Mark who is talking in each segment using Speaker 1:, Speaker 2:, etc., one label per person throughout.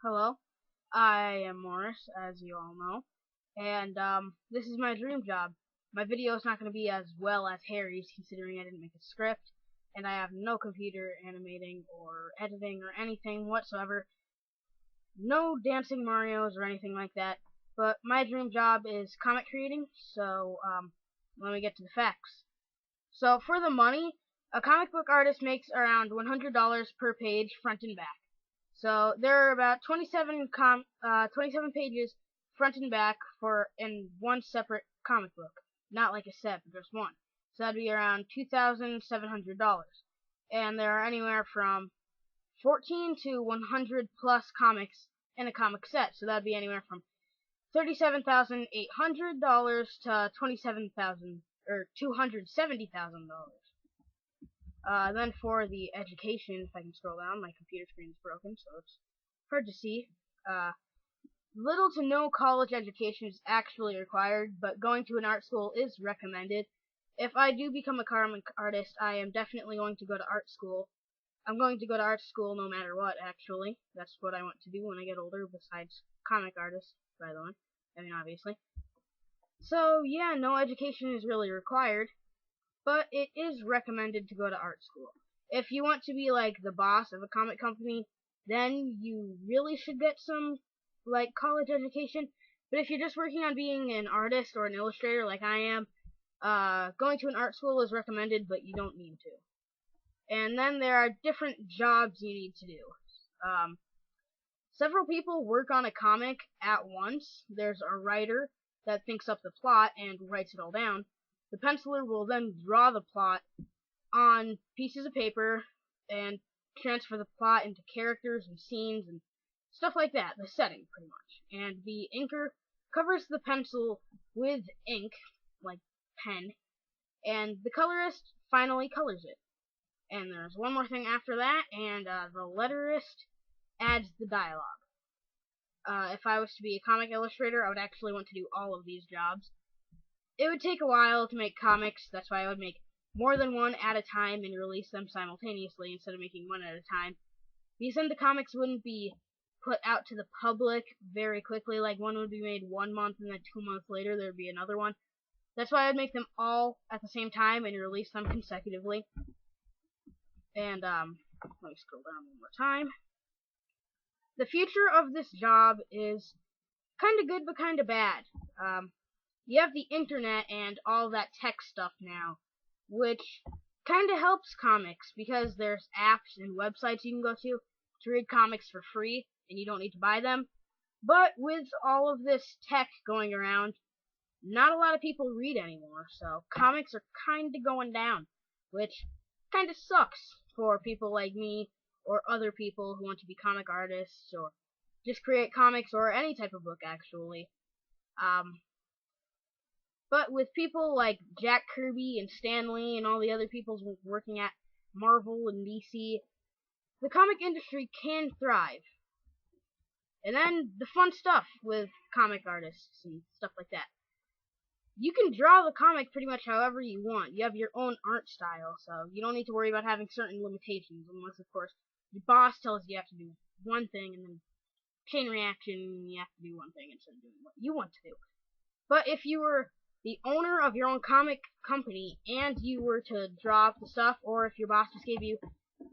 Speaker 1: Hello, I am Morris, as you all know, and this is my dream job. My video is not going to be as well as Harry's, considering I didn't make a script, and I have no computer animating or editing or anything whatsoever. No dancing Marios or anything like that. But my dream job is comic creating, so let me get to the facts. So for the money, a comic book artist makes around $100 per page, front and back. So there are about 27 pages front and back for in one separate comic book, not like a set, but just one. So that'd be around $2,700, and there are anywhere from 14 to 100 plus comics in a comic set. So that'd be anywhere from $37,800 to 27,000 or $270,000. Then for the education, if I can scroll down, my computer screen is broken, so it's hard to see. Little to no college education is actually required, but going to an art school is recommended. If I do become a comic artist, I am definitely going to go to art school. I'm going to go to art school no matter what, actually. That's what I want to do when I get older, besides comic artist, by the way. I mean, obviously. So, yeah, no education is really required, but it is recommended to go to art school. If you want to be like the boss of a comic company, then you really should get some like college education. But if you're just working on being an artist or an illustrator like I am, going to an art school is recommended, but you don't need to. And then there are different jobs you need to do. Several people work on a comic at once. There's a writer that thinks up the plot and writes it all down. The penciler will then draw the plot on pieces of paper and transfer the plot into characters and scenes and stuff like that, the setting pretty much. And the inker covers the pencil with ink, like pen, and the colorist finally colors it. And there's one more thing after that, and the letterist adds the dialogue. If I was to be a comic illustrator, I would actually want to do all of these jobs. It would take a while to make comics, that's why I would make more than one at a time and release them simultaneously instead of making one at a time. Because then the comics wouldn't be put out to the public very quickly, like one would be made 1 month and then 2 months later there would be another one. That's why I'd make them all at the same time and release them consecutively. And, let me scroll down one more time. The future of this job is kinda good but kinda bad. You have the internet and all that tech stuff now, which kind of helps comics because there's apps and websites you can go to read comics for free and you don't need to buy them. But with all of this tech going around, not a lot of people read anymore, so comics are kind of going down, which kind of sucks for people like me or other people who want to be comic artists or just create comics or any type of book actually. But with people like Jack Kirby and Stan Lee and all the other people working at Marvel and DC, the comic industry can thrive. And then the fun stuff with comic artists and stuff like that. You can draw the comic pretty much however you want. You have your own art style, so you don't need to worry about having certain limitations, unless, of course, your boss tells you have to do one thing, and then chain reaction, you have to do one thing instead of doing what you want to do. But if you were the owner of your own comic company and you were to draw up the stuff, or if your boss just gave you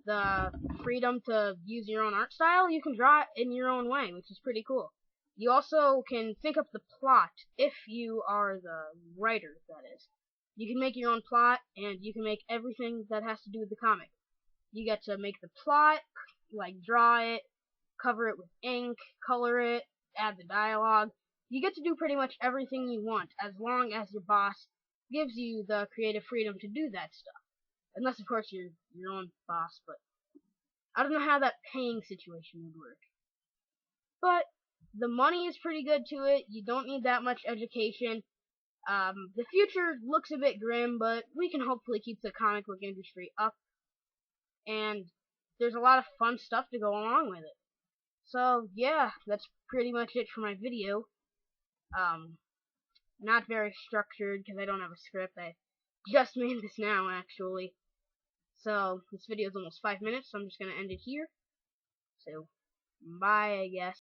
Speaker 1: the freedom to use your own art style, you can draw it in your own way, which is pretty cool. You also can think up the plot if you are the writer, that is. You can make your own plot, and you can make everything that has to do with the comic. You get to make the plot, like draw it, cover it with ink, color it, add the dialogue. You get to do pretty much everything you want, as long as your boss gives you the creative freedom to do that stuff. Unless, of course, you're your own boss, but I don't know how that paying situation would work. But the money is pretty good to it. You don't need that much education. The future looks a bit grim, but we can hopefully keep the comic book industry up. And there's a lot of fun stuff to go along with it. So, yeah, that's pretty much it for my video. Not very structured because I don't have a script. I just made this now, actually. So, this video is almost 5 minutes, so I'm just going to end it here. So, Bye, I guess.